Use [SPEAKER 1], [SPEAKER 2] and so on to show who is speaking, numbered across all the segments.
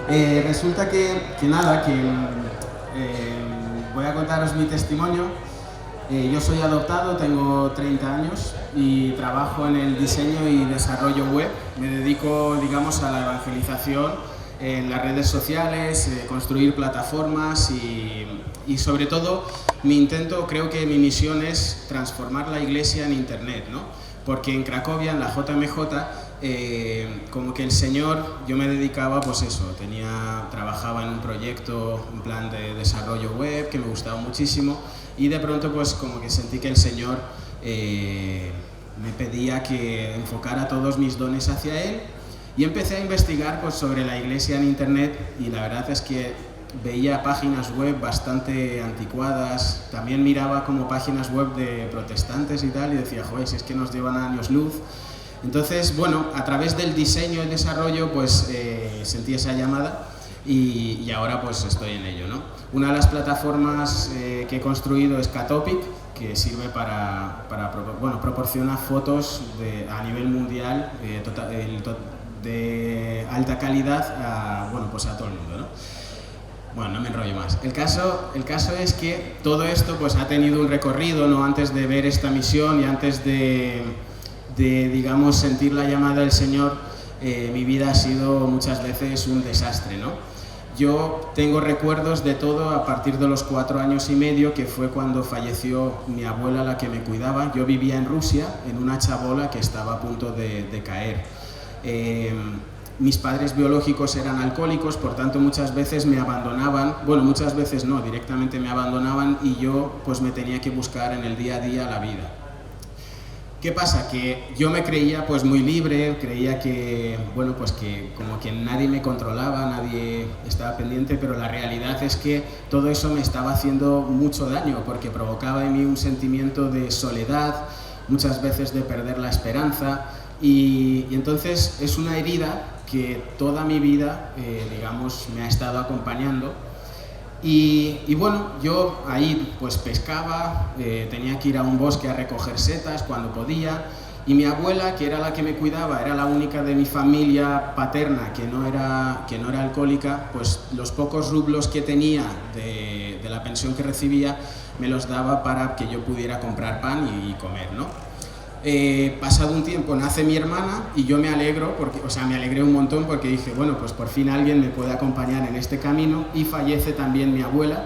[SPEAKER 1] Resulta que nada, voy a contaros mi testimonio. Yo soy adoptado, tengo 30 años y trabajo en el diseño y desarrollo web. Me dedico, digamos, a la evangelización en las redes sociales, construir plataformas y sobre todo mi intento, creo que mi misión es transformar la iglesia en internet, ¿no? Porque en Cracovia, en la JMJ, como que el Señor, yo me dedicaba, pues eso, trabajaba en un proyecto, un plan de desarrollo web que me gustaba muchísimo y de pronto pues como que sentí que el Señor me pedía que enfocara todos mis dones hacia Él y empecé a investigar pues sobre la iglesia en internet y la verdad es que veía páginas web bastante anticuadas, también miraba como páginas web de protestantes y tal y decía, joder, si es que nos llevan a años luz. Entonces, bueno, a través del diseño y desarrollo pues sentí esa llamada y ahora pues estoy en ello, ¿no? Una de las plataformas que he construido es Catopic, que sirve proporciona fotos a nivel mundial de alta calidad a todo el mundo, ¿no? Bueno, no me enrollo más. El caso es que todo esto pues ha tenido un recorrido, ¿no? Antes de ver esta misión y antes de digamos, sentir la llamada del Señor, mi vida ha sido muchas veces un desastre, ¿no? Yo tengo recuerdos de todo a partir de los 4 años y medio, que fue cuando falleció mi abuela, la que me cuidaba. Yo vivía en Rusia, en una chabola que estaba a punto de caer. Mis padres biológicos eran alcohólicos, por tanto muchas veces me abandonaban, bueno, muchas veces no, directamente me abandonaban y yo pues me tenía que buscar en el día a día la vida. ¿Qué pasa? Que yo me creía pues muy libre, creía que, bueno, pues que como que nadie me controlaba, nadie estaba pendiente, pero la realidad es que todo eso me estaba haciendo mucho daño porque provocaba en mí un sentimiento de soledad, muchas veces de perder la esperanza y entonces es una herida que toda mi vida, digamos, me ha estado acompañando. Y bueno, yo ahí pues pescaba, tenía que ir a un bosque a recoger setas cuando podía y mi abuela, que era la que me cuidaba, era la única de mi familia paterna que no era alcohólica, pues los pocos rublos que tenía de la pensión que recibía me los daba para que yo pudiera comprar pan y comer, ¿no? Pasado un tiempo nace mi hermana y yo me alegro, me alegré un montón porque dije, bueno, pues por fin alguien me puede acompañar en este camino y fallece también mi abuela.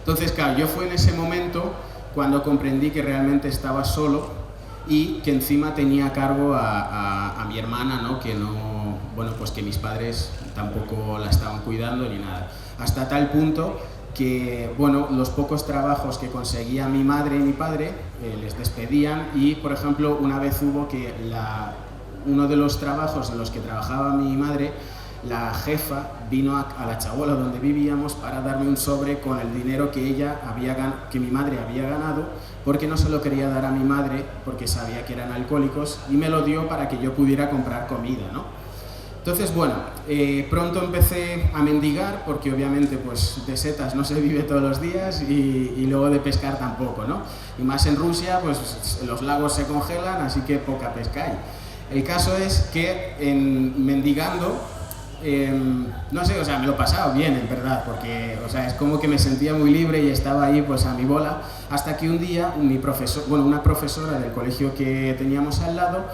[SPEAKER 1] Entonces, claro, yo fue en ese momento cuando comprendí que realmente estaba solo y que encima tenía a cargo a mi hermana, ¿no? Que no, bueno, pues que mis padres tampoco la estaban cuidando ni nada. Hasta tal punto que, bueno, los pocos trabajos que conseguía mi madre y mi padre les despedían y, por ejemplo, una vez hubo que uno de los trabajos en los que trabajaba mi madre, la jefa vino a la chabola donde vivíamos para darme un sobre con el dinero que mi madre había ganado, porque no se lo quería dar a mi madre porque sabía que eran alcohólicos y me lo dio para que yo pudiera comprar comida, ¿no? Entonces, bueno, pronto empecé a mendigar porque obviamente pues de setas no se vive todos los días y luego de pescar tampoco, ¿no? Y más en Rusia, pues los lagos se congelan, así que poca pesca hay. El caso es que mendigando, no sé, o sea, me lo pasaba bien en verdad, porque, o sea, es como que me sentía muy libre y estaba ahí pues a mi bola, hasta que un día una profesora del colegio que teníamos al lado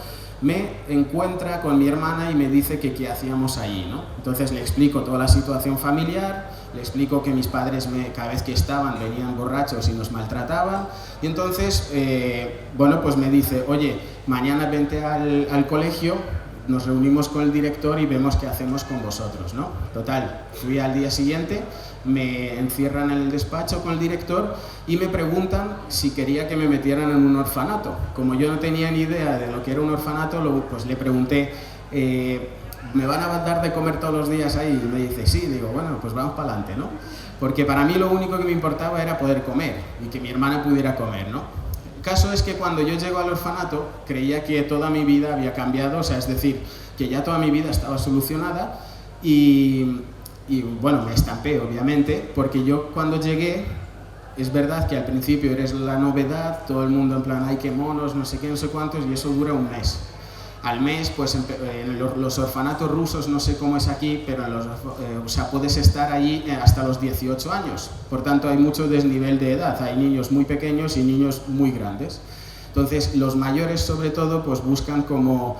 [SPEAKER 1] me encuentra con mi hermana y me dice que qué hacíamos ahí, ¿no? Entonces le explico toda la situación familiar, le explico que mis padres cada vez que venían borrachos y nos maltrataban y entonces, pues me dice, oye, mañana vente al colegio, nos reunimos con el director y vemos qué hacemos con vosotros, ¿no? Total, fui al día siguiente, me encierran en el despacho con el director y me preguntan si quería que me metieran en un orfanato. Como yo no tenía ni idea de lo que era un orfanato, pues le pregunté, ¿me van a dar de comer todos los días ahí? Y me dice, sí. Digo, bueno, pues vamos para adelante, ¿no? Porque para mí lo único que me importaba era poder comer y que mi hermana pudiera comer, ¿no? El caso es que cuando yo llego al orfanato creía que toda mi vida había cambiado, o sea, es decir, que ya toda mi vida estaba solucionada y bueno, me estampé obviamente, porque yo cuando llegué, es verdad que al principio eres la novedad, todo el mundo en plan, ay qué monos, no sé qué, no sé cuántos, y eso dura un mes. al mes, pues en los orfanatos rusos, no sé cómo es aquí, pero o sea, puedes estar allí hasta los 18 años. Por tanto, hay mucho desnivel de edad. Hay niños muy pequeños y niños muy grandes. Entonces, los mayores, sobre todo, pues buscan como,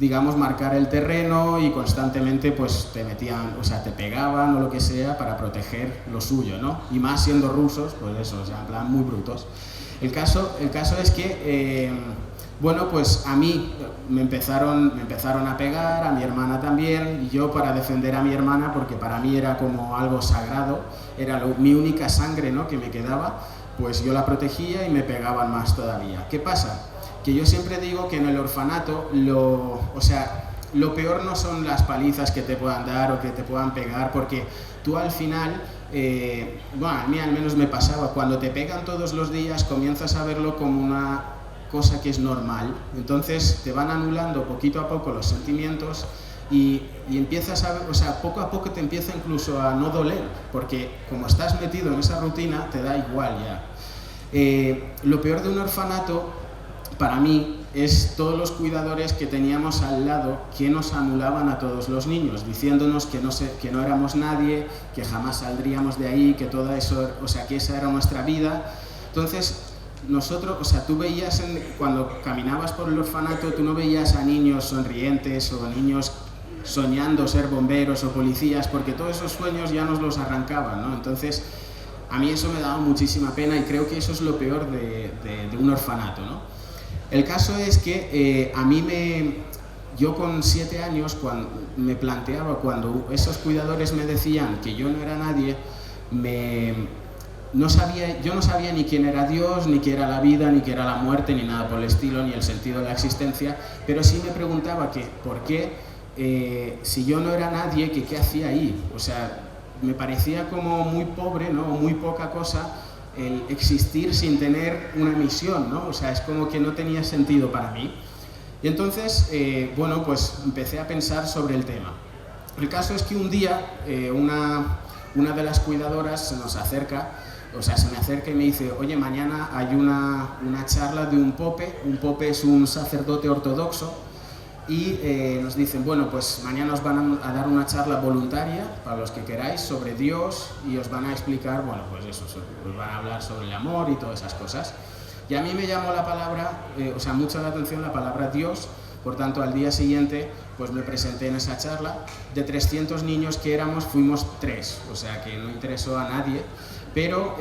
[SPEAKER 1] digamos, marcar el terreno y constantemente pues te metían, o sea, te pegaban o lo que sea para proteger lo suyo, ¿no? Y más siendo rusos, pues eso, o sea, en plan muy brutos. El caso es que, bueno, pues a mí me empezaron a pegar, a mi hermana también, y yo para defender a mi hermana, porque para mí era como algo sagrado, era mi única sangre, ¿no?, que me quedaba, pues yo la protegía y me pegaban más todavía. ¿Qué pasa? Que yo siempre digo que en el orfanato, o sea, lo peor no son las palizas que te puedan dar o que te puedan pegar, porque tú al final, bueno, a mí al menos me pasaba, cuando te pegan todos los días comienzas a verlo como una cosa que es normal, entonces te van anulando poquito a poco los sentimientos y empiezas a ver, o sea, poco a poco te empieza incluso a no doler, porque como estás metido en esa rutina, te da igual ya. Lo peor de un orfanato, para mí, es todos los cuidadores que teníamos al lado que nos anulaban a todos los niños, diciéndonos que no éramos nadie, que jamás saldríamos de ahí, que todo eso, o sea, que esa era nuestra vida. Entonces, nosotros, o sea, tú veías, cuando caminabas por el orfanato, tú no veías a niños sonrientes o niños soñando ser bomberos o policías, porque todos esos sueños ya nos los arrancaban, ¿no? Entonces, a mí eso me daba muchísima pena y creo que eso es lo peor de un orfanato, ¿no? El caso es que yo con 7 años, cuando me planteaba, cuando esos cuidadores me decían que yo no era nadie, yo no sabía ni quién era Dios, ni qué era la vida, ni qué era la muerte, ni nada por el estilo, ni el sentido de la existencia, pero sí me preguntaba que por qué, si yo no era nadie, que qué hacía ahí. O sea, me parecía como muy pobre, ¿no?, muy poca cosa el existir sin tener una misión, ¿no? O sea, es como que no tenía sentido para mí. Y entonces, bueno, pues empecé a pensar sobre el tema. El caso es que un día una de las cuidadoras se nos acerca, o sea, se me acerca y me dice: oye, mañana hay una charla de un pope es un sacerdote ortodoxo, y nos dicen, bueno, pues mañana os van a dar una charla voluntaria, para los que queráis, sobre Dios, y os van a explicar, bueno, pues eso, os van a hablar sobre el amor y todas esas cosas. Y a mí me llamó la palabra, o sea, mucho la atención la palabra Dios. Por tanto, al día siguiente, pues me presenté en esa charla. De 300 niños que éramos, fuimos 3, o sea que no interesó a nadie. Pero,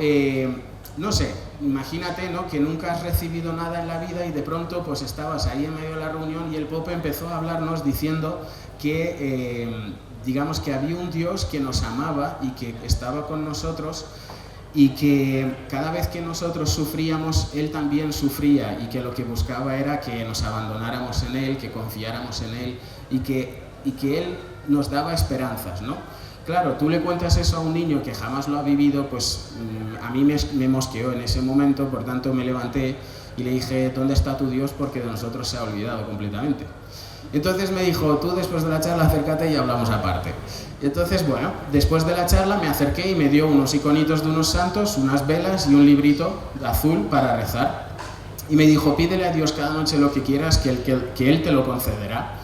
[SPEAKER 1] no sé, imagínate, ¿no?, que nunca has recibido nada en la vida y de pronto pues estabas ahí en medio de la reunión y el Pope empezó a hablarnos diciendo que, digamos, que había un Dios que nos amaba y que estaba con nosotros, y que cada vez que nosotros sufríamos, Él también sufría, y que lo que buscaba era que nos abandonáramos en Él, que confiáramos en Él, y que Él nos daba esperanzas, ¿no? Claro, tú le cuentas eso a un niño que jamás lo ha vivido, pues a mí me mosqueó en ese momento. Por tanto me levanté y le dije: ¿dónde está tu Dios? Porque de nosotros se ha olvidado completamente. Entonces me dijo: tú después de la charla acércate y hablamos aparte. Y entonces, bueno, después de la charla me acerqué y me dio unos iconitos de unos santos, unas velas y un librito azul para rezar. Y me dijo: pídele a Dios cada noche lo que quieras, que Él te lo concederá.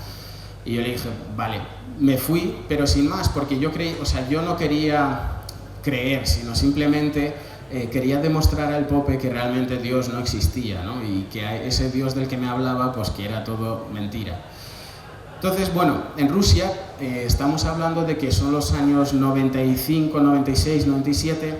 [SPEAKER 1] Y yo le dije: vale. Me fui, pero sin más, porque yo no quería creer, sino simplemente quería demostrar al Pope que realmente Dios no existía, ¿no? Y que ese Dios del que me hablaba, pues que era todo mentira. Entonces, bueno, en Rusia estamos hablando de que son los años 95, 96, 97.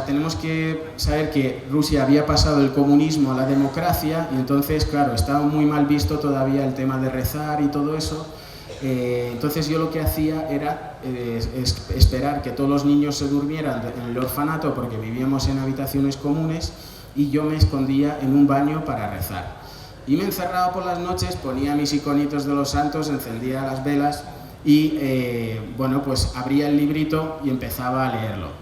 [SPEAKER 1] Tenemos que saber que Rusia había pasado del comunismo a la democracia, y entonces, claro, estaba muy mal visto todavía el tema de rezar y todo eso. Entonces yo lo que hacía era esperar que todos los niños se durmieran en el orfanato, porque vivíamos en habitaciones comunes, y yo me escondía en un baño para rezar. Y me encerraba por las noches, ponía mis iconitos de los santos, encendía las velas y, bueno, pues abría el librito y empezaba a leerlo.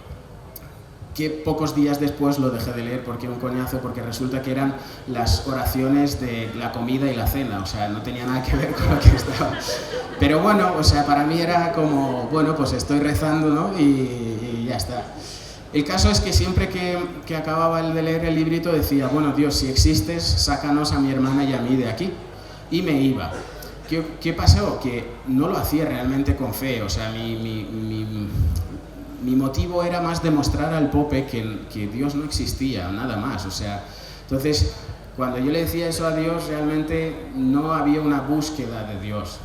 [SPEAKER 1] Que pocos días después lo dejé de leer porque un coñazo, porque resulta que eran las oraciones de la comida y la cena, o sea, no tenía nada que ver con lo que estaba. Pero bueno, o sea, para mí era como, bueno, pues estoy rezando, ¿no? Y ya está. El caso es que siempre que acababa de leer el librito decía, bueno, Dios, si existes, sácanos a mi hermana y a mí de aquí. Y me iba. ¿Qué pasó? Que no lo hacía realmente con fe, o sea, mi motivo era más demostrar al Pope que Dios no existía, nada más, o sea, entonces, cuando yo le decía eso a Dios, realmente no había una búsqueda de Dios.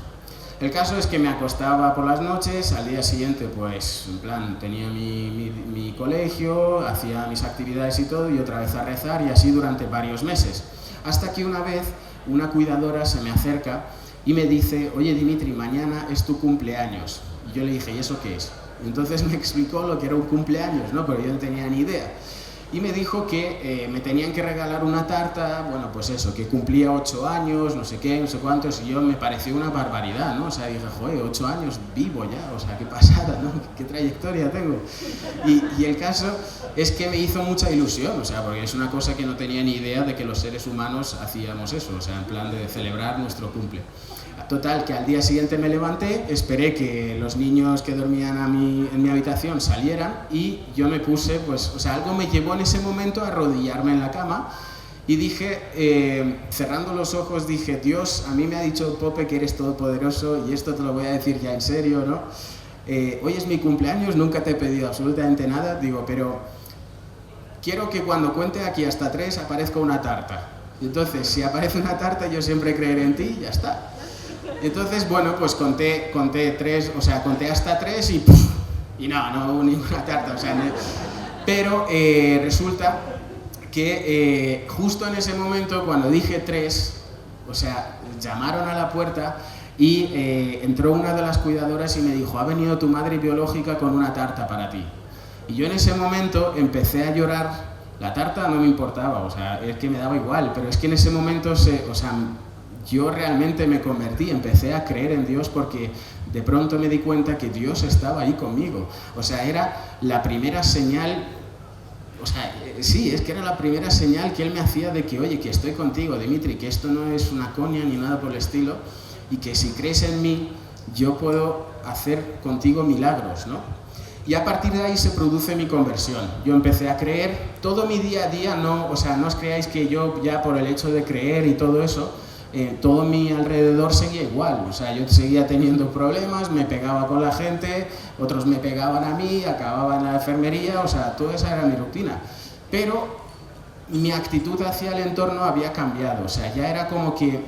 [SPEAKER 1] El caso es que me acostaba por las noches, al día siguiente, pues, en plan, tenía mi colegio, hacía mis actividades y todo, y otra vez a rezar, y así durante varios meses. Hasta que una vez, una cuidadora se me acerca y me dice, oye Dimitri, mañana es tu cumpleaños. Y yo le dije, ¿y eso qué es? Y entonces me explicó lo que era un cumpleaños, ¿no? Pero yo no tenía ni idea. Y me dijo que me tenían que regalar una tarta, bueno, pues eso, que cumplía 8 años, no sé qué, no sé cuántos, y yo me pareció una barbaridad, ¿no? O sea, dije, joder, 8 años vivo ya, o sea, qué pasada, ¿no? Qué trayectoria tengo. Y el caso es que me hizo mucha ilusión, o sea, porque es una cosa que no tenía ni idea de que los seres humanos hacíamos eso, o sea, en plan de celebrar nuestro cumple. Total, que al día siguiente me levanté, esperé que los niños que dormían en mi habitación salieran y yo me puse, pues, o sea, algo me llevó en ese momento a arrodillarme en la cama y dije, cerrando los ojos, dije, Dios, a mí me ha dicho Pope que eres todopoderoso y esto te lo voy a decir ya en serio, ¿no? Hoy es mi cumpleaños, nunca te he pedido absolutamente nada, digo, pero quiero que cuando cuente aquí hasta 3 aparezca una tarta. Entonces, si aparece una tarta, yo siempre creeré en ti y ya está. Entonces, bueno, pues conté 3, o sea, conté hasta 3 y no hubo ninguna tarta, o sea, pero resulta que justo en ese momento, cuando dije 3, o sea, llamaron a la puerta y entró una de las cuidadoras y me dijo, ha venido tu madre biológica con una tarta para ti. Y yo en ese momento empecé a llorar, la tarta no me importaba, o sea, es que me daba igual, pero es que en ese momento, yo realmente me convertí, empecé a creer en Dios porque de pronto me di cuenta que Dios estaba ahí conmigo. O sea, era la primera señal, o sea, sí, es que era la primera señal que Él me hacía de que, oye, que estoy contigo, Dimitri, que esto no es una coña ni nada por el estilo, y que si crees en mí, yo puedo hacer contigo milagros, ¿no? Y a partir de ahí se produce mi conversión. Yo empecé a creer, todo mi día a día, no os creáis que yo ya por el hecho de creer y todo eso, todo mi alrededor seguía igual, o sea, yo seguía teniendo problemas, me pegaba con la gente, otros me pegaban a mí, acababa en la enfermería, o sea, toda esa era mi rutina. Pero mi actitud hacia el entorno había cambiado, o sea, ya era como que,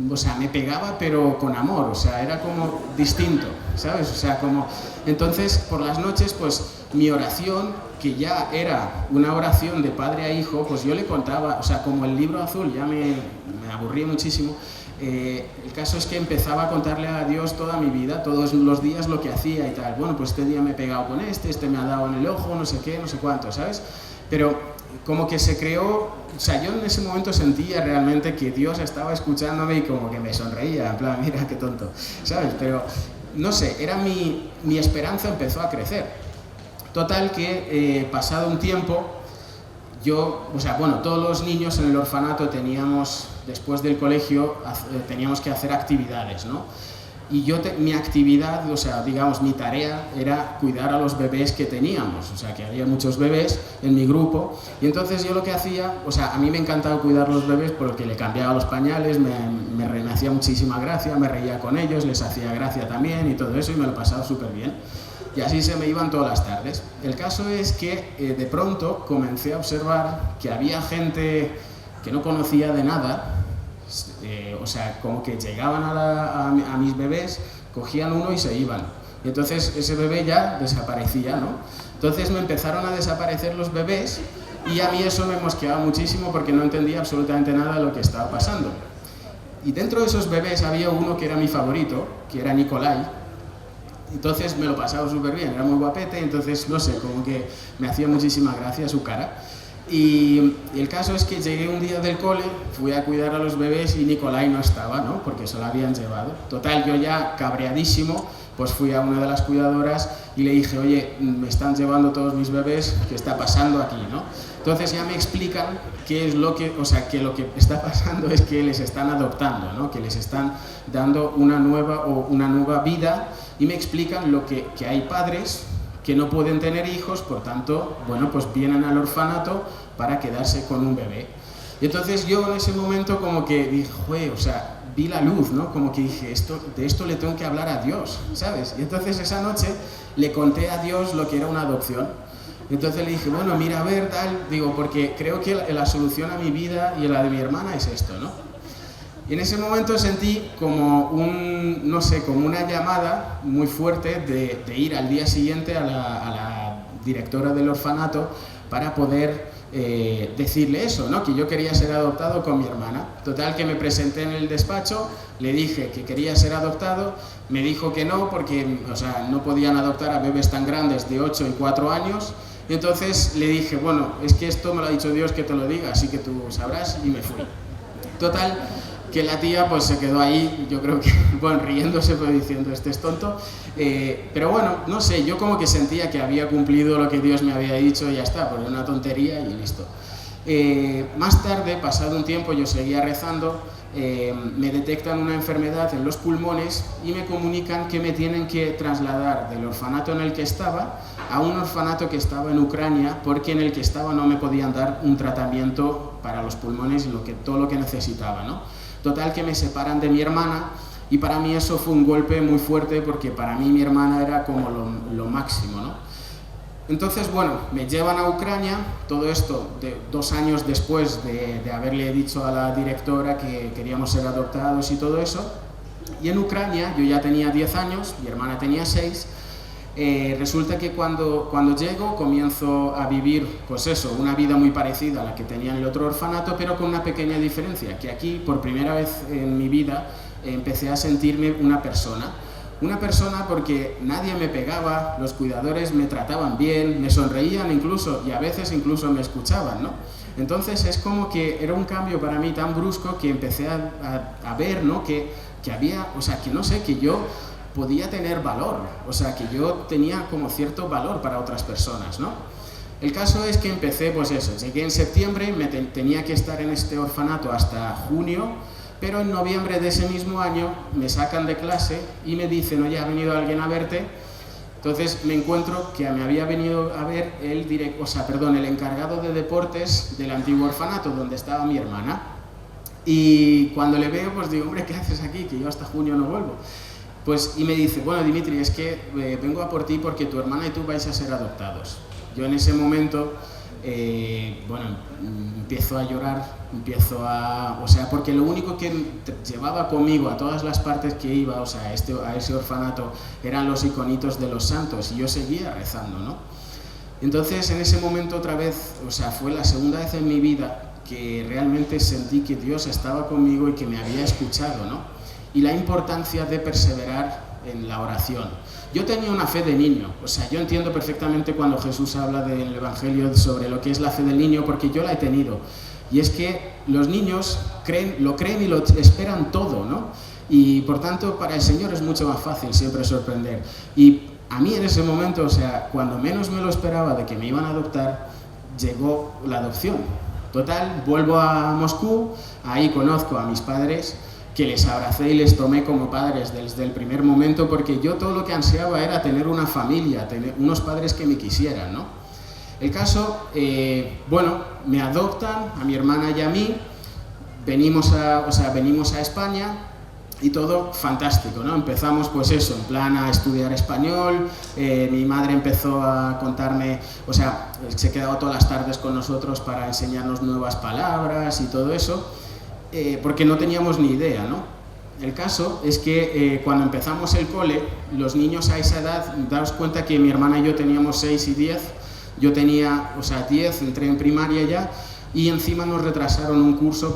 [SPEAKER 1] o sea, me pegaba pero con amor, o sea, era como distinto, ¿sabes? O sea, como... Entonces, por las noches, pues, mi oración, que ya era una oración de padre a hijo, pues yo le contaba, o sea, como el libro azul ya me aburría muchísimo, el caso es que empezaba a contarle a Dios toda mi vida, todos los días lo que hacía y tal. Bueno, pues este día me he pegado con este me ha dado en el ojo, no sé qué, no sé cuánto, ¿sabes? Pero como que se creó, o sea, yo en ese momento sentía realmente que Dios estaba escuchándome y como que me sonreía, en plan, mira qué tonto, ¿sabes? Pero, no sé, era mi esperanza empezó a crecer. Total que, pasado un tiempo, todos los niños en el orfanato teníamos, después del colegio, teníamos que hacer actividades, ¿no? Y mi actividad, o sea, digamos, mi tarea era cuidar a los bebés que teníamos, o sea, que había muchos bebés en mi grupo, y entonces yo lo que hacía, o sea, a mí me encantaba cuidar los bebés porque le cambiaba los pañales, me hacía muchísima gracia, me reía con ellos, les hacía gracia también y todo eso, y me lo pasaba súper bien. Y así se me iban todas las tardes. El caso es que de pronto comencé a observar que había gente que no conocía de nada, o sea, como que llegaban a mis bebés, cogían uno y se iban. Y entonces ese bebé ya desaparecía, ¿no? Entonces me empezaron a desaparecer los bebés y a mí eso me mosqueaba muchísimo porque no entendía absolutamente nada de lo que estaba pasando. Y dentro de esos bebés había uno que era mi favorito, que era Nicolai. Entonces me lo pasaba súper bien, era muy guapete, entonces, no sé, como que me hacía muchísima gracia su cara. Y el caso es que llegué un día del cole, fui a cuidar a los bebés y Nicolai no estaba, ¿no? Porque se lo habían llevado. Total, yo ya cabreadísimo, pues fui a una de las cuidadoras y le dije, oye, me están llevando todos mis bebés, ¿qué está pasando aquí, no? Entonces ya me explican qué es lo que, o sea, que lo que está pasando es que les están adoptando, ¿no? Que les están dando una nueva vida y me explican que hay padres que no pueden tener hijos, por tanto, bueno, pues vienen al orfanato para quedarse con un bebé. Y entonces yo en ese momento como que dije, o sea, vi la luz, ¿no? Como que dije, de esto le tengo que hablar a Dios, ¿sabes? Y entonces esa noche le conté a Dios lo que era una adopción. Entonces le dije, bueno, mira, a ver, tal, digo, porque creo que la solución a mi vida y a la de mi hermana es esto, ¿no? Y en ese momento sentí como no sé, como una llamada muy fuerte de ir al día siguiente a la directora del orfanato para poder decirle eso, ¿no? Que yo quería ser adoptado con mi hermana. Total, que me presenté en el despacho, le dije que quería ser adoptado, me dijo que no, porque, o sea, no podían adoptar a bebés tan grandes de 8 y 4 años. Y entonces le dije, bueno, es que esto me lo ha dicho Dios que te lo diga, así que tú sabrás, y me fui. Total, que la tía pues se quedó ahí, yo creo que, bueno, riéndose, pues diciendo, este es tonto, pero bueno, no sé, yo como que sentía que había cumplido lo que Dios me había dicho y ya está, pues una tontería y listo. Más tarde, pasado un tiempo, yo seguía rezando, me detectan una enfermedad en los pulmones y me comunican que me tienen que trasladar del orfanato en el que estaba a un orfanato que estaba en Ucrania, porque en el que estaba no me podían dar un tratamiento para los pulmones y todo lo que necesitaba, ¿no? Total, que me separan de mi hermana y para mí eso fue un golpe muy fuerte, porque para mí mi hermana era como lo máximo, ¿no? Entonces, bueno, me llevan a Ucrania, todo esto 2 años después de haberle dicho a la directora que queríamos ser adoptados y todo eso. Y en Ucrania yo ya tenía 10 años, mi hermana tenía 6. Resulta que cuando llego comienzo a vivir, pues eso, una vida muy parecida a la que tenía en el otro orfanato, pero con una pequeña diferencia, que aquí por primera vez en mi vida empecé a sentirme una persona porque nadie me pegaba, los cuidadores me trataban bien, me sonreían incluso y a veces incluso me escuchaban, ¿no? Entonces es como que era un cambio para mí tan brusco que empecé a ver, ¿no? que había, o sea, que no sé, que yo podía tener valor, o sea, que yo tenía como cierto valor para otras personas, ¿no? El caso es que empecé, pues eso, llegué en septiembre, tenía que estar en este orfanato hasta junio, pero en noviembre de ese mismo año me sacan de clase y me dicen, oye, ha venido alguien a verte. Entonces me encuentro que me había venido a ver el encargado de deportes del antiguo orfanato donde estaba mi hermana. Y cuando le veo, pues digo, hombre, ¿qué haces aquí? Que yo hasta junio no vuelvo. Pues, y me dice, bueno, Dimitri, es que vengo a por ti porque tu hermana y tú vais a ser adoptados. Yo en ese momento, bueno, empiezo a llorar, o sea, porque lo único que llevaba conmigo a todas las partes que iba, o sea, a ese orfanato, eran los iconitos de los santos y yo seguía rezando, ¿no? Entonces, en ese momento otra vez, o sea, fue la segunda vez en mi vida que realmente sentí que Dios estaba conmigo y que me había escuchado, ¿no? Y la importancia de perseverar en la oración. Yo tenía una fe de niño, o sea, yo entiendo perfectamente cuando Jesús habla del Evangelio sobre lo que es la fe del niño, porque yo la he tenido. Y es que los niños lo creen y lo esperan todo, ¿no? Y por tanto, para el Señor es mucho más fácil siempre sorprender. Y a mí en ese momento, o sea, cuando menos me lo esperaba de que me iban a adoptar, llegó la adopción. Total, vuelvo a Moscú, ahí conozco a mis padres, que les abracé y les tomé como padres desde el primer momento, porque yo todo lo que ansiaba era tener una familia, tener unos padres que me quisieran, ¿no? El caso, bueno, me adoptan a mi hermana y a mí, venimos a España y todo fantástico, ¿no? Empezamos, pues eso, en plan a estudiar español, mi madre empezó a contarme, o sea, se quedaba todas las tardes con nosotros para enseñarnos nuevas palabras y todo eso, porque no teníamos ni idea, ¿no? El caso es que cuando empezamos el cole, los niños a esa edad, daos cuenta que mi hermana y yo teníamos 6 y 10, yo tenía, o sea, 10, entré en primaria ya, y encima nos retrasaron un curso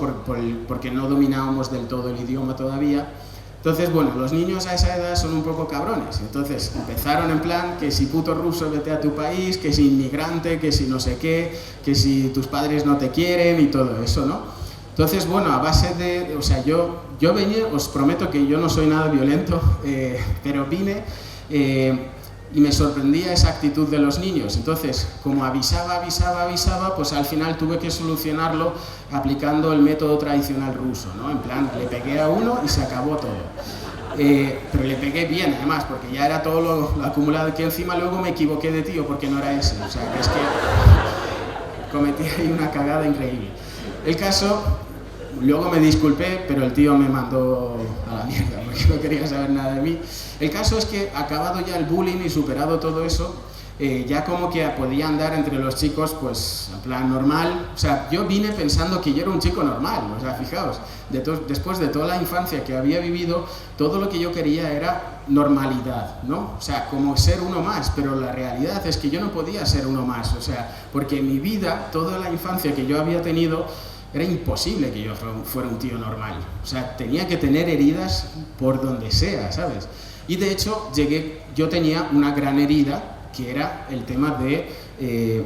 [SPEAKER 1] porque no dominábamos del todo el idioma todavía. Entonces, bueno, los niños a esa edad son un poco cabrones, entonces empezaron en plan que si puto ruso vete a tu país, que si inmigrante, que si no sé qué, que si tus padres no te quieren y todo eso, ¿no? Entonces, bueno, a base de, o sea, yo venía, os prometo que yo no soy nada violento, pero vine y me sorprendía esa actitud de los niños. Entonces, como avisaba, pues al final tuve que solucionarlo aplicando el método tradicional ruso, ¿no? En plan, le pegué a uno y se acabó todo. Pero le pegué bien, además, porque ya era todo lo acumulado, que encima luego me equivoqué de tío porque no era ese. O sea, que es que cometí ahí una cagada increíble. El caso, luego me disculpé, pero el tío me mandó a la mierda porque no quería saber nada de mí. El caso es que, acabado ya el bullying y superado todo eso, ya como que podía andar entre los chicos, pues, en plan normal. O sea, yo vine pensando que yo era un chico normal. O sea, fijaos, después de toda la infancia que había vivido, todo lo que yo quería era normalidad, ¿no? O sea, como ser uno más, pero la realidad es que yo no podía ser uno más. O sea, porque en mi vida, toda la infancia que yo había tenido, era imposible que yo fuera un tío normal. O sea, tenía que tener heridas por donde sea, ¿sabes? Y de hecho, yo tenía una gran herida, que era el tema de,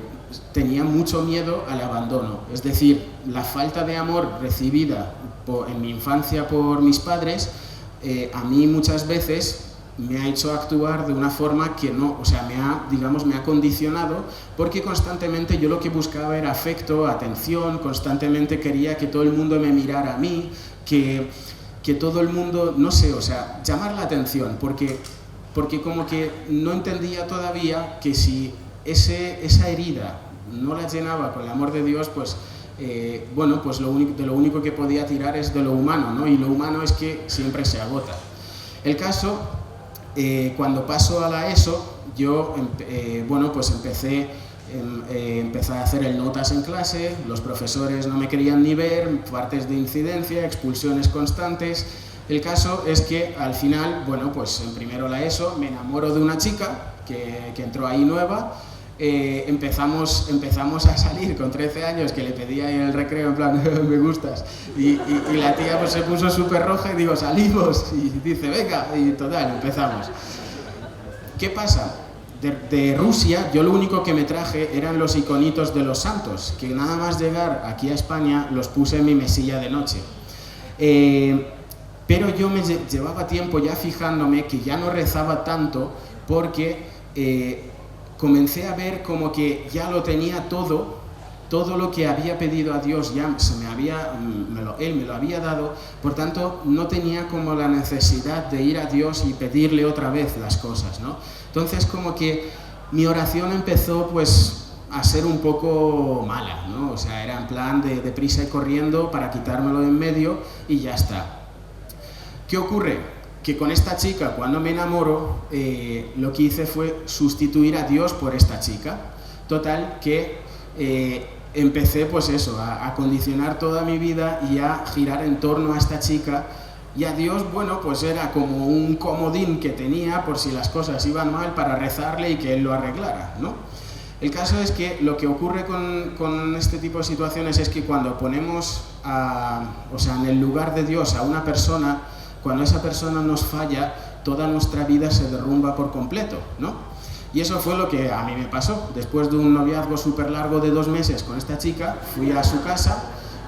[SPEAKER 1] tenía mucho miedo al abandono, es decir, la falta de amor recibida en mi infancia por mis padres, a mí muchas veces me ha hecho actuar de una forma que no, o sea, me ha condicionado, porque constantemente yo lo que buscaba era afecto, atención, constantemente quería que todo el mundo me mirara a mí, que todo el mundo, no sé, o sea, llamar la atención, porque como que no entendía todavía que si esa herida no la llenaba con el amor de Dios, pues bueno, pues lo único que podía tirar es de lo humano, ¿no? Y lo humano es que siempre se agota. El caso, cuando paso a la ESO, yo bueno, pues empecé a hacer el notas en clase, los profesores no me querían ni ver, partes de incidencia, expulsiones constantes. El caso es que al final, bueno, pues en primero la ESO, me enamoro de una chica que entró ahí nueva, empezamos a salir con 13 años, que le pedía en el recreo en plan, me gustas, y la tía pues se puso súper roja y digo, salimos, y dice, venga, y total, empezamos. ¿Qué pasa? De Rusia, yo lo único que me traje eran los iconitos de los santos, que nada más llegar aquí a España los puse en mi mesilla de noche. Pero yo me llevaba tiempo ya fijándome que ya no rezaba tanto, porque comencé a ver como que ya lo tenía todo lo que había pedido a Dios ya Él me lo había dado, por tanto no tenía como la necesidad de ir a Dios y pedirle otra vez las cosas, ¿no? Entonces como que mi oración empezó pues a ser un poco mala, ¿no? O sea, era en plan de prisa y corriendo para quitármelo de en medio y ya está. ¿Qué ocurre? Que con esta chica, cuando me enamoro, lo que hice fue sustituir a Dios por esta chica. Total, que empecé pues eso, a condicionar toda mi vida y a girar en torno a esta chica. Y a Dios, bueno, pues era como un comodín que tenía por si las cosas iban mal para rezarle y que Él lo arreglara, ¿no? El caso es que lo que ocurre con este tipo de situaciones es que cuando ponemos, o sea, en el lugar de Dios a una persona, cuando esa persona nos falla, toda nuestra vida se derrumba por completo, ¿no? Y eso fue lo que a mí me pasó. Después de un noviazgo súper largo de 2 meses con esta chica, fui a su casa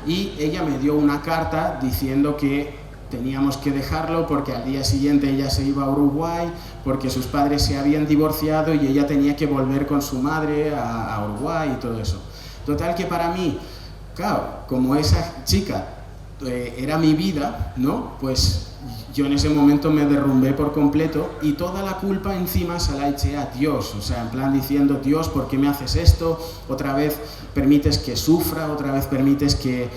[SPEAKER 1] y ella me dio una carta diciendo que teníamos que dejarlo porque al día siguiente ella se iba a Uruguay, porque sus padres se habían divorciado y ella tenía que volver con su madre a Uruguay y todo eso. Total que para mí, claro, como esa chica era mi vida, ¿no? Pues yo en ese momento me derrumbé por completo y toda la culpa encima se la eché a Dios, o sea, en plan diciendo, Dios, ¿por qué me haces esto? Otra vez permites que sufra, otra vez permites que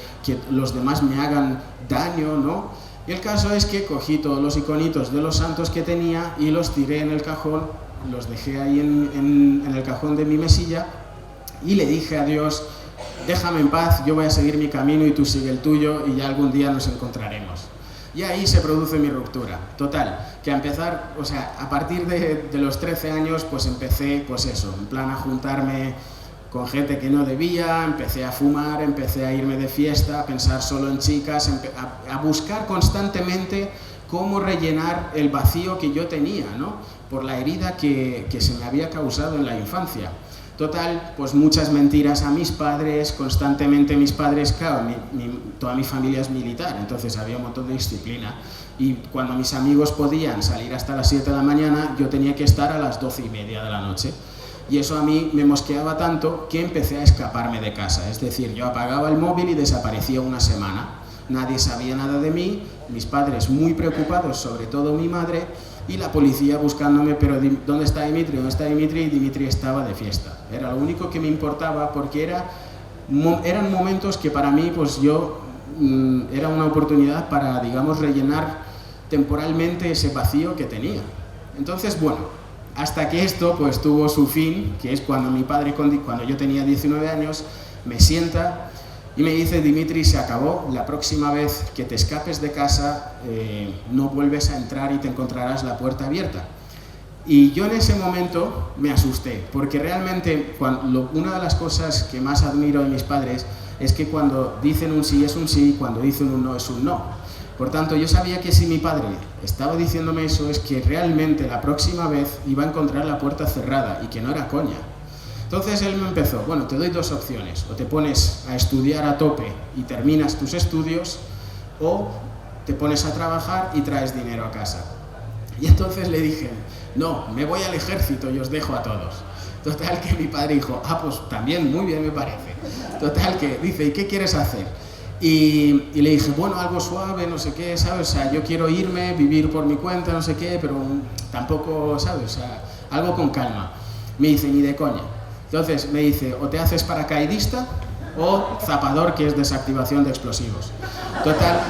[SPEAKER 1] los demás me hagan daño, ¿no? Y el caso es que cogí todos los iconitos de los santos que tenía y los tiré en el cajón, los dejé ahí en el cajón de mi mesilla y le dije a Dios, déjame en paz, yo voy a seguir mi camino y tú sigue el tuyo y ya algún día nos encontraremos. Y ahí se produce mi ruptura. Total, que a empezar, o sea, a partir de los 13 años, pues empecé, pues eso, en plan a juntarme con gente que no debía, empecé a fumar, empecé a irme de fiesta, a pensar solo en chicas, a buscar constantemente cómo rellenar el vacío que yo tenía, ¿no? Por la herida que se me había causado en la infancia. Total, pues muchas mentiras a mis padres, constantemente mis padres, claro, toda mi familia es militar, entonces había un montón de disciplina. Y cuando mis amigos podían salir hasta las 7 de la mañana, yo tenía que estar a las 12:30 de la noche. Y eso a mí me mosqueaba tanto que empecé a escaparme de casa. Es decir, yo apagaba el móvil y desaparecía una semana. nadie sabía nada de mí, mis padres muy preocupados, sobre todo mi madre, y la policía buscándome, pero ¿dónde está Dimitri? ¿Dónde está Dimitri? Y Dimitri estaba de fiesta. Era lo único que me importaba porque eran momentos que para mí, pues era una oportunidad para, digamos, rellenar temporalmente ese vacío que tenía. Entonces, bueno, hasta que esto pues tuvo su fin, que es cuando mi padre, cuando yo tenía 19 años, me sienta y me dice: Dimitri, se acabó, la próxima vez que te escapes de casa no vuelves a entrar y te encontrarás la puerta abierta. Y yo en ese momento me asusté, porque realmente una de las cosas que más admiro de mis padres es que cuando dicen un sí es un sí, cuando dicen un no es un no. Por tanto, yo sabía que si mi padre estaba diciéndome eso es que realmente la próxima vez iba a encontrar la puerta cerrada y que no era coña. Entonces él me empezó: bueno, te doy dos opciones, o te pones a estudiar a tope y terminas tus estudios, o te pones a trabajar y traes dinero a casa. Y entonces le dije: no, me voy al ejército y os dejo a todos. Total que mi padre dijo: ah, pues también, muy bien me parece. Total que dice: ¿y qué quieres hacer? Y le dije: bueno, algo suave, no sé qué, ¿sabes? O sea, yo quiero irme, vivir por mi cuenta, no sé qué, pero tampoco, ¿sabes? O sea, algo con calma. Me dice: ni de coña. Entonces me dice: o te haces paracaidista o zapador, que es desactivación de explosivos. Total,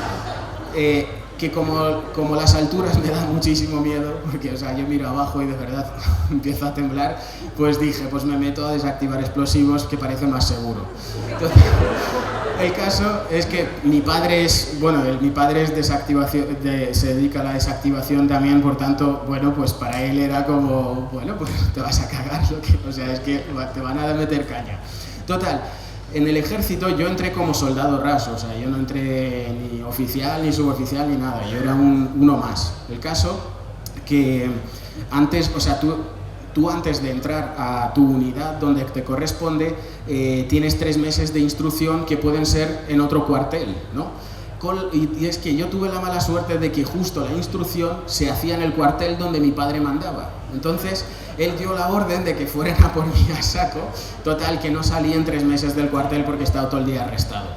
[SPEAKER 1] que como las alturas me dan muchísimo miedo, porque, o sea, yo miro abajo y de verdad empiezo a temblar, pues dije: pues me meto a desactivar explosivos, que parece más seguro. Entonces, el caso es que mi padre es desactivación, se dedica a la desactivación también, por tanto, bueno, pues para él era como: bueno, pues te vas a cagar, o sea, es que te van a meter caña. Total, en el ejército yo entré como soldado raso, o sea, yo no entré ni oficial, ni suboficial, ni nada, yo era uno más. El caso que antes, o sea, tú antes de entrar a tu unidad donde te corresponde, tienes 3 meses de instrucción que pueden ser en otro cuartel, ¿no? Y es que yo tuve la mala suerte de que justo la instrucción se hacía en el cuartel donde mi padre mandaba. Entonces, él dio la orden de que fueran a por mí a saco. Total, que no salí en 3 meses del cuartel porque estaba todo el día arrestado.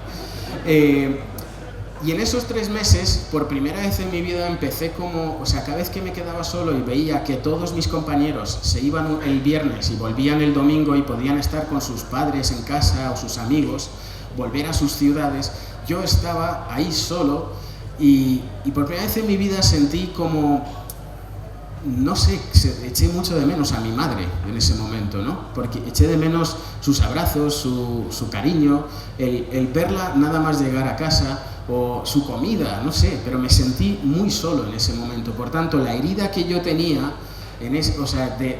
[SPEAKER 1] Y en esos 3 meses, por primera vez en mi vida, empecé como... O sea, cada vez que me quedaba solo y veía que todos mis compañeros se iban el viernes y volvían el domingo y podían estar con sus padres en casa o sus amigos, volver a sus ciudades, yo estaba ahí solo y por primera vez en mi vida sentí como... No sé, eché mucho de menos a mi madre en ese momento, ¿no? Porque eché de menos sus abrazos, su cariño, el verla nada más llegar a casa, o su comida, no sé, pero me sentí muy solo en ese momento. Por tanto, la herida que yo tenía,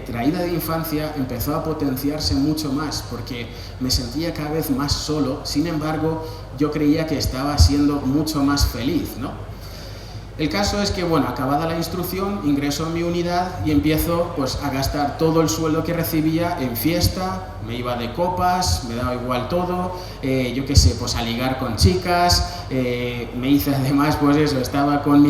[SPEAKER 1] traída de infancia, empezó a potenciarse mucho más, porque me sentía cada vez más solo. Sin embargo, yo creía que estaba siendo mucho más feliz, ¿no? El caso es que, bueno, acabada la instrucción, ingreso en mi unidad y empiezo pues a gastar todo el sueldo que recibía en fiesta, me iba de copas, me daba igual todo, yo qué sé, pues a ligar con chicas, me hice además, pues eso, estaba con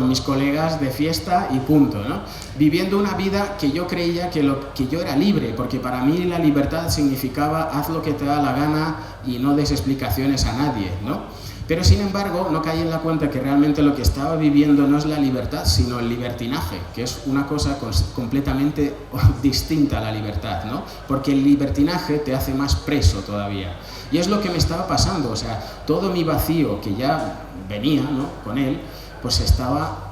[SPEAKER 1] mis colegas de fiesta y punto, ¿no? Viviendo una vida que yo creía que yo era libre, porque para mí la libertad significaba haz lo que te da la gana y no des explicaciones a nadie, ¿no? Pero sin embargo, no caí en la cuenta que realmente lo que estaba viviendo no es la libertad, sino el libertinaje, que es una cosa completamente distinta a la libertad, ¿no? Porque el libertinaje te hace más preso todavía. Y es lo que me estaba pasando, o sea, todo mi vacío que ya venía, ¿no?, con él, pues se estaba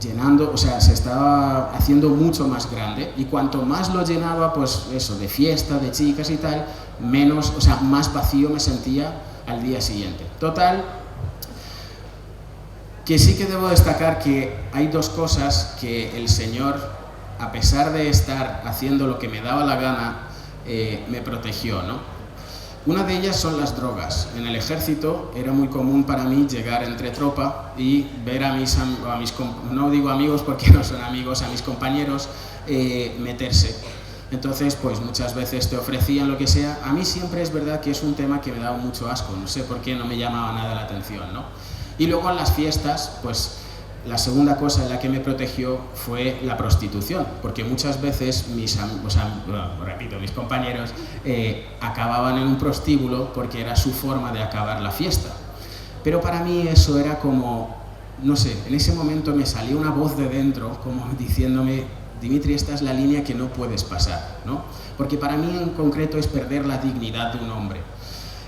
[SPEAKER 1] llenando, o sea, se estaba haciendo mucho más grande, y cuanto más lo llenaba, pues eso, de fiesta, de chicas y tal, menos, o sea, más vacío me sentía al día siguiente. Total, que sí que debo destacar que hay 2 cosas que el Señor, a pesar de estar haciendo lo que me daba la gana, me protegió, ¿no? Una de ellas son las drogas. En el ejército era muy común para mí llegar entre tropa y ver a mis no digo amigos porque no son amigos, a mis compañeros meterse. Entonces, pues muchas veces te ofrecían lo que sea. A mí siempre es verdad que es un tema que me daba mucho asco, no sé por qué, no me llamaba nada la atención, ¿no? Y luego en las fiestas, pues la segunda cosa en la que me protegió fue la prostitución, porque muchas veces mis compañeros acababan en un prostíbulo porque era su forma de acabar la fiesta. Pero para mí eso era como, no sé, en ese momento me salía una voz de dentro como diciéndome: Dimitri, esta es la línea que no puedes pasar, ¿no? Porque para mí en concreto es perder la dignidad de un hombre.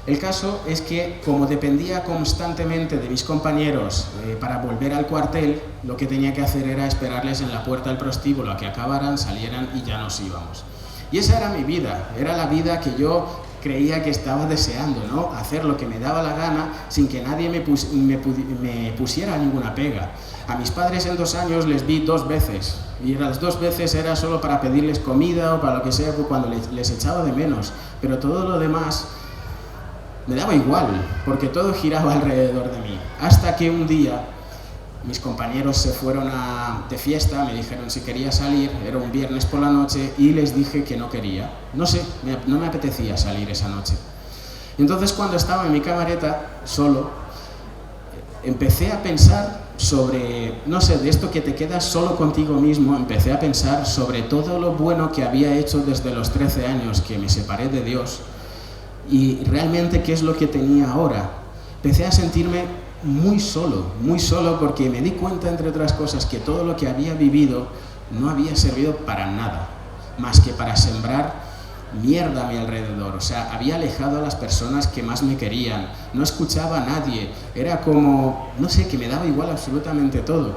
[SPEAKER 1] El caso es que, como dependía constantemente de mis compañeros para volver al cuartel, lo que tenía que hacer era esperarles en la puerta del prostíbulo a que acabaran, salieran y ya nos íbamos. Y esa era mi vida, era la vida que yo creía que estaba deseando, ¿no? Hacer lo que me daba la gana sin que nadie me pusiera ninguna pega. A mis padres en 2 años les vi 2 veces, y las 2 veces era solo para pedirles comida o para lo que sea, cuando les echaba de menos, pero todo lo demás me daba igual, porque todo giraba alrededor de mí. Hasta que un día mis compañeros se fueron de fiesta, me dijeron si quería salir, era un viernes por la noche, y les dije que no quería. No sé, no me apetecía salir esa noche. Entonces, cuando estaba en mi camareta, solo, empecé a pensar sobre, no sé, de esto que te quedas solo contigo mismo, empecé a pensar sobre todo lo bueno que había hecho desde los 13 años que me separé de Dios, y realmente qué es lo que tenía ahora. Empecé a sentirme muy solo, porque me di cuenta, entre otras cosas, que todo lo que había vivido no había servido para nada, más que para sembrar mierda a mi alrededor. O sea, había alejado a las personas que más me querían, no escuchaba a nadie, era como, no sé, que me daba igual absolutamente todo.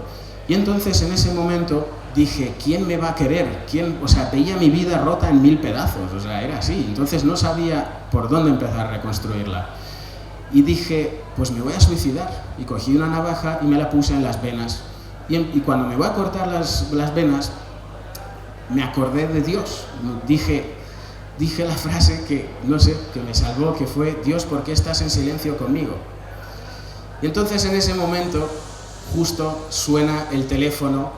[SPEAKER 1] Y entonces en ese momento dije, ¿quién me va a querer? ¿Quién? O sea, veía mi vida rota en 1000 pedazos, o sea, era así. Entonces no sabía por dónde empezar a reconstruirla. Y dije, pues me voy a suicidar. Y cogí una navaja y me la puse en las venas. Y cuando me voy a cortar las venas, me acordé de Dios. Dije la frase que, no sé, que me salvó, que fue: Dios, ¿por qué estás en silencio conmigo? Y entonces en ese momento, justo suena el teléfono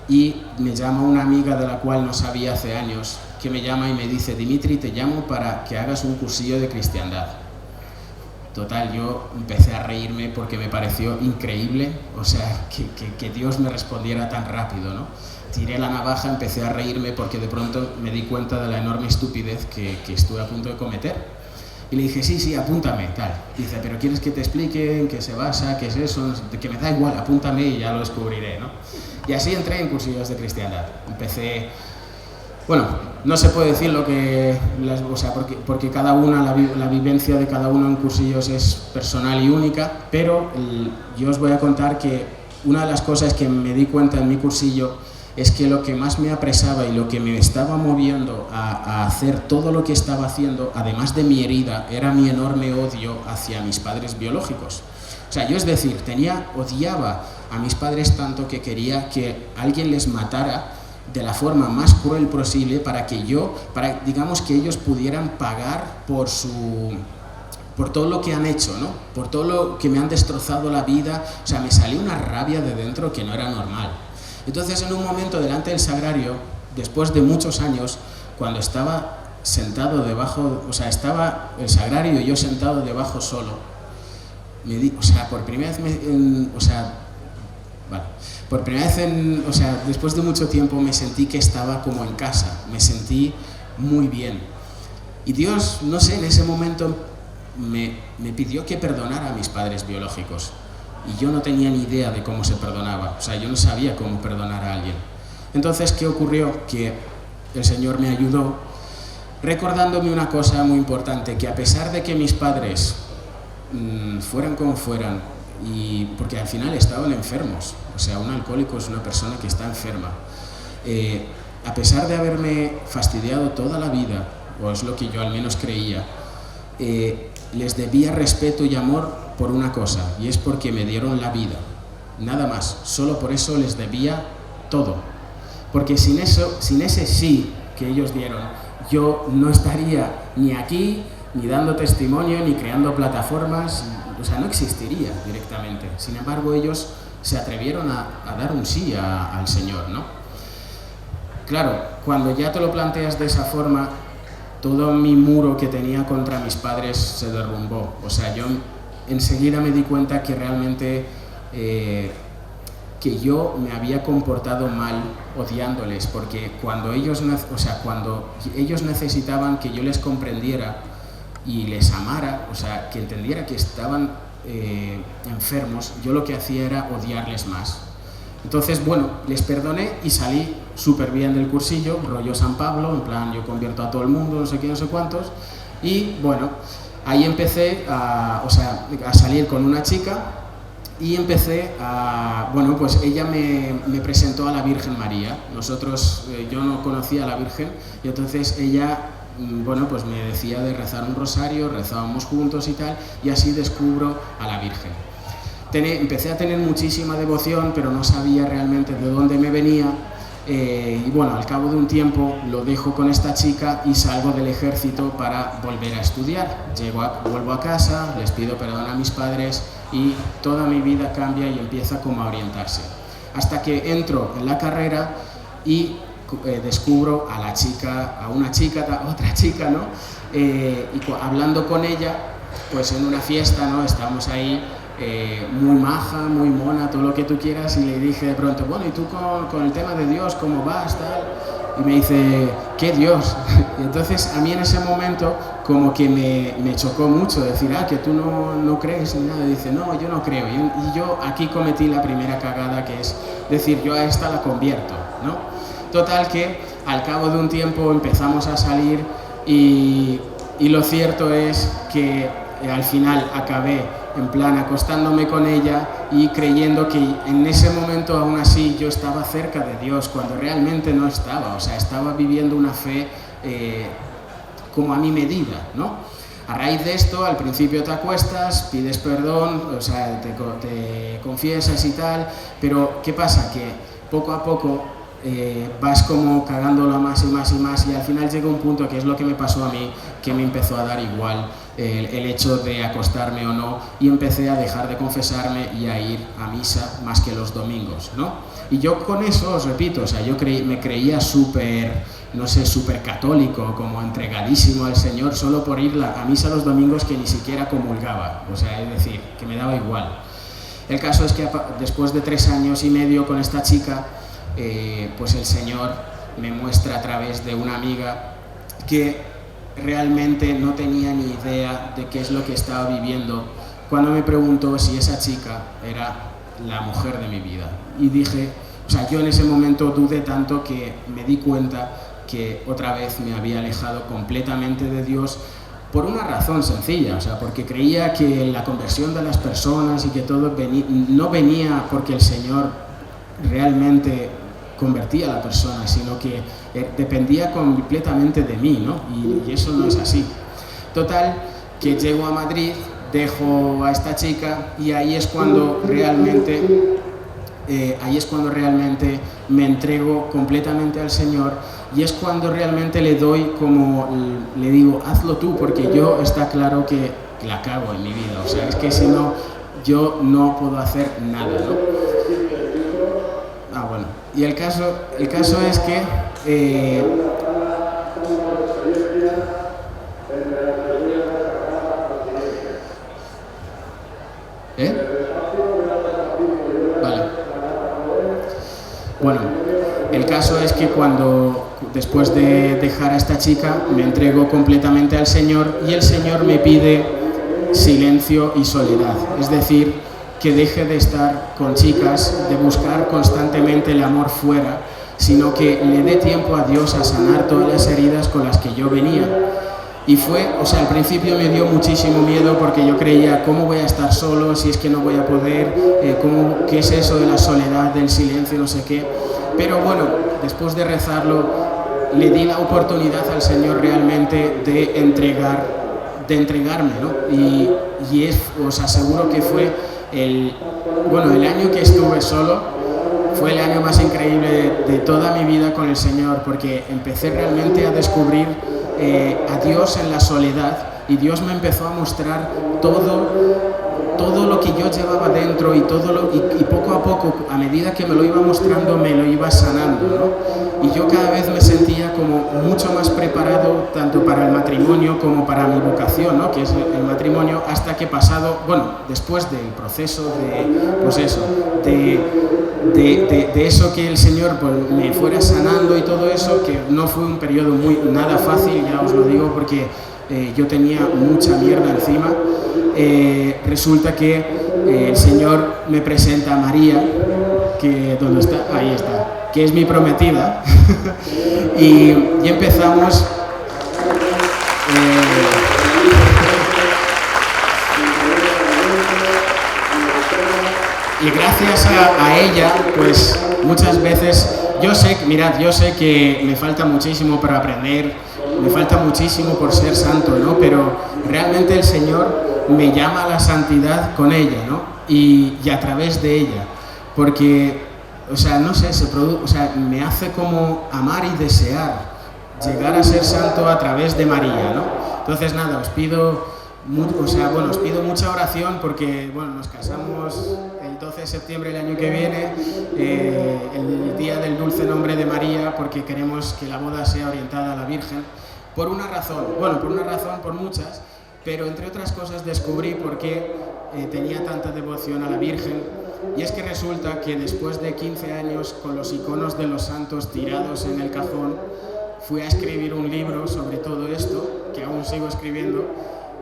[SPEAKER 1] y me llama una amiga de la cual no sabía hace años, que me llama y me dice: Dimitri, te llamo para que hagas un cursillo de cristiandad. Total, yo empecé a reírme porque me pareció increíble, o sea, que Dios me respondiera tan rápido, ¿no? Tiré la navaja, empecé a reírme porque de pronto me di cuenta de la enorme estupidez que estuve a punto de cometer. Y le dije, sí, apúntame, tal. Dice, ¿pero quieres que te explique en qué se basa, qué es eso? Que me da igual, apúntame y ya lo descubriré, ¿no? Y así entré en cursillos de cristiandad. Empecé... Bueno, no se puede decir lo que... o sea, porque cada una, la vivencia de cada uno en cursillos es personal y única, pero yo os voy a contar que una de las cosas que me di cuenta en mi cursillo es que lo que más me apresaba y lo que me estaba moviendo a hacer todo lo que estaba haciendo, además de mi herida, era mi enorme odio hacia mis padres biológicos. O sea, yo, es decir, odiaba a mis padres tanto que quería que alguien les matara de la forma más cruel posible para digamos que ellos pudieran pagar por todo lo que han hecho, ¿no? Por todo lo que me han destrozado la vida. O sea, me salió una rabia de dentro que no era normal. Entonces, en un momento delante del sagrario, después de muchos años, cuando estaba sentado debajo, o sea, estaba el sagrario y yo sentado debajo solo, por primera vez después de mucho tiempo me sentí que estaba como en casa, me sentí muy bien. Y Dios, no sé, en ese momento me pidió que perdonara a mis padres biológicos. Y yo no tenía ni idea de cómo se perdonaba, o sea, yo no sabía cómo perdonar a alguien. Entonces, ¿qué ocurrió? Que el Señor me ayudó recordándome una cosa muy importante, que a pesar de que mis padres fueran como fueran, y porque al final estaban enfermos, o sea, un alcohólico es una persona que está enferma, a pesar de haberme fastidiado toda la vida, o es lo que yo al menos creía, les debía respeto y amor por una cosa, y es porque me dieron la vida, nada más. Solo por eso les debía todo, porque sin ese sí que ellos dieron, yo no estaría ni aquí, ni dando testimonio, ni creando plataformas, o sea, no existiría directamente. Sin embargo, ellos se atrevieron a dar un sí al Señor, ¿no? Claro, cuando ya te lo planteas de esa forma, todo mi muro que tenía contra mis padres se derrumbó. O sea, yo enseguida me di cuenta que realmente que yo me había comportado mal odiándoles, porque cuando ellos necesitaban que yo les comprendiera y les amara, o sea, que entendiera que estaban enfermos, yo lo que hacía era odiarles más. Entonces, bueno, les perdoné y salí súper bien del cursillo, rollo San Pablo, en plan, yo convierto a todo el mundo, no sé qué, no sé cuántos. Y bueno, ahí empecé a salir con una chica y empecé a... Bueno, pues ella me presentó a la Virgen María. Yo no conocía a la Virgen y entonces ella, bueno, pues me decía de rezar un rosario, rezábamos juntos y tal, y así descubro a la Virgen. Empecé a tener muchísima devoción, pero no sabía realmente de dónde me venía. Y bueno, al cabo de un tiempo lo dejo con esta chica y salgo del ejército para volver a estudiar. Vuelvo a casa, les pido perdón a mis padres y toda mi vida cambia y empieza como a orientarse. Hasta que entro en la carrera y descubro a otra chica, ¿no? Y hablando con ella, pues en una fiesta, ¿no? Estábamos ahí, muy maja, muy mona, todo lo que tú quieras, y le dije de pronto, bueno, ¿y tú con el tema de Dios cómo vas, tal? Y me dice, ¿qué Dios? Y entonces a mí en ese momento como que me chocó mucho decir, que tú no crees ni nada. Y dice, no, yo no creo. Y yo aquí cometí la primera cagada, que es decir, yo a esta la convierto, ¿no? Total que al cabo de un tiempo empezamos a salir y lo cierto es que al final acabé en plan acostándome con ella y creyendo que en ese momento aún así yo estaba cerca de Dios, cuando realmente no estaba. O sea, estaba viviendo una fe como a mi medida, ¿no? A raíz de esto, al principio te acuestas, pides perdón, o sea, te confiesas y tal, pero ¿qué pasa? Que poco a poco vas como cagándolo más y más y más, y al final llega un punto, que es lo que me pasó a mí, que me empezó a dar igual el hecho de acostarme o no, y empecé a dejar de confesarme y a ir a misa más que los domingos, ¿no? Y yo con eso, os repito, o sea, me creía súper católico, como entregadísimo al Señor, solo por ir a misa los domingos, que ni siquiera comulgaba, o sea, es decir, que me daba igual. El caso es que después de 3 años y medio con esta chica, pues el Señor me muestra a través de una amiga que realmente no tenía ni idea de qué es lo que estaba viviendo cuando me preguntó si esa chica era la mujer de mi vida. Y dije, o sea, yo en ese momento dudé tanto que me di cuenta que otra vez me había alejado completamente de Dios, por una razón sencilla, o sea, porque creía que la conversión de las personas y que todo no venía porque el Señor realmente convertía a la persona, sino que dependía completamente de mí, ¿no? Y eso no es así. Total, que llego a Madrid, dejo a esta chica y ahí es cuando realmente me entrego completamente al Señor, y es cuando realmente le doy, como le digo, hazlo tú, porque yo está claro que la cago en mi vida, o sea, es que si no, yo no puedo hacer nada, ¿no? Bueno, y el caso es que Vale. Bueno, el caso es que después de dejar a esta chica, me entrego completamente al Señor, y el Señor me pide silencio y soledad, es decir, que deje de estar con chicas, de buscar constantemente el amor fuera, sino que le dé tiempo a Dios a sanar todas las heridas con las que yo venía. Y al principio me dio muchísimo miedo, porque yo creía, ¿cómo voy a estar solo si es que no voy a poder? ¿Qué es eso de la soledad, del silencio, no sé qué? Pero bueno, después de rezarlo, le di la oportunidad al Señor realmente de entregarme, ¿no? Y os aseguro que fue el año que estuve solo, fue el año más increíble de toda mi vida con el Señor, porque empecé realmente a descubrir a Dios en la soledad, y Dios me empezó a mostrar todo lo que yo llevaba dentro, y poco a poco, a medida que me lo iba mostrando, me lo iba sanando, ¿no? Y yo cada vez me sentía como mucho más preparado, tanto para el matrimonio como para mi vocación, ¿no? Que es el matrimonio, hasta que después del proceso de eso, que el Señor me fuera sanando y todo eso, que no fue un periodo nada fácil, ya os lo digo, porque yo tenía mucha mierda encima. resulta que el Señor me presenta a María, que ¿dónde está? Ahí está, que es mi prometida, y empezamos. Y gracias a ella, pues muchas veces, yo sé que me falta muchísimo para aprender, me falta muchísimo por ser santo, ¿no? Pero realmente el Señor me llama a la santidad con ella, ¿no? Y a través de ella, porque, o sea, no sé, me hace como amar y desear llegar a ser santo a través de María, ¿no? Entonces, nada, os pido mucha oración porque, bueno, nos casamos el 12 de septiembre del año que viene, el día del dulce nombre de María, porque queremos que la boda sea orientada a la Virgen, por muchas, pero entre otras cosas descubrí por qué tenía tanta devoción a la Virgen, y es que resulta que después de 15 años con los iconos de los santos tirados en el cajón, fui a escribir un libro sobre todo esto, que aún sigo escribiendo.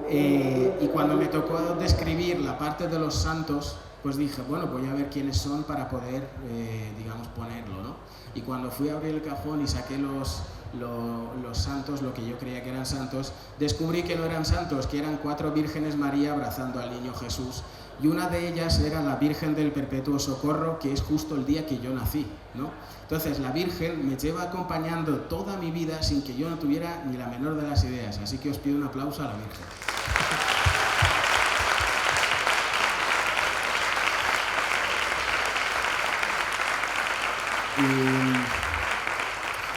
[SPEAKER 1] Y cuando me tocó describir la parte de los santos, pues dije, bueno, voy a ver quiénes son para poder, digamos, ponerlo, ¿no? Y cuando fui a abrir el cajón y saqué los santos, lo que yo creía que eran santos, descubrí que no eran santos, que eran 4 vírgenes María abrazando al niño Jesús, y una de ellas era la Virgen del Perpetuo Socorro, que es justo el día que yo nací, ¿no? Entonces la Virgen me lleva acompañando toda mi vida sin que yo no tuviera ni la menor de las ideas, así que os pido un aplauso a la Virgen.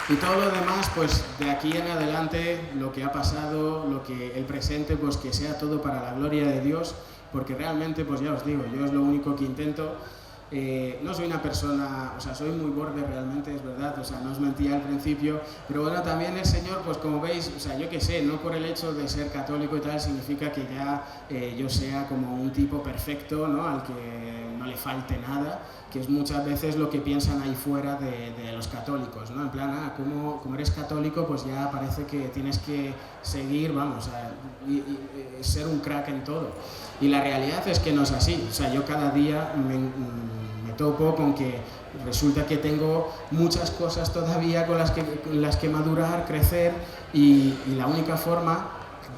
[SPEAKER 1] Y todo lo demás, pues de aquí en adelante, lo que ha pasado, el presente, pues que sea todo para la gloria de Dios, porque realmente, pues ya os digo, yo es lo único que intento. No soy una persona, o sea, soy muy borde realmente, es verdad, o sea, no os mentía al principio, pero bueno, también el Señor, pues como veis, o sea, yo qué sé, no por el hecho de ser católico y tal, significa que ya yo sea como un tipo perfecto, ¿no? Al que no le falte nada, que es muchas veces lo que piensan ahí fuera de los católicos, ¿no? En plan, como eres católico, pues ya parece que tienes que seguir, vamos, y ser un crack en todo. Y la realidad es que no es así, o sea, yo cada día me topo con que resulta que tengo muchas cosas todavía con las que madurar, crecer, y la única forma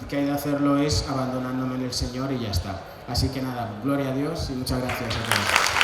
[SPEAKER 1] que hay de hacerlo es abandonándome en el Señor y ya está. Así que nada, gloria a Dios y muchas gracias a todos.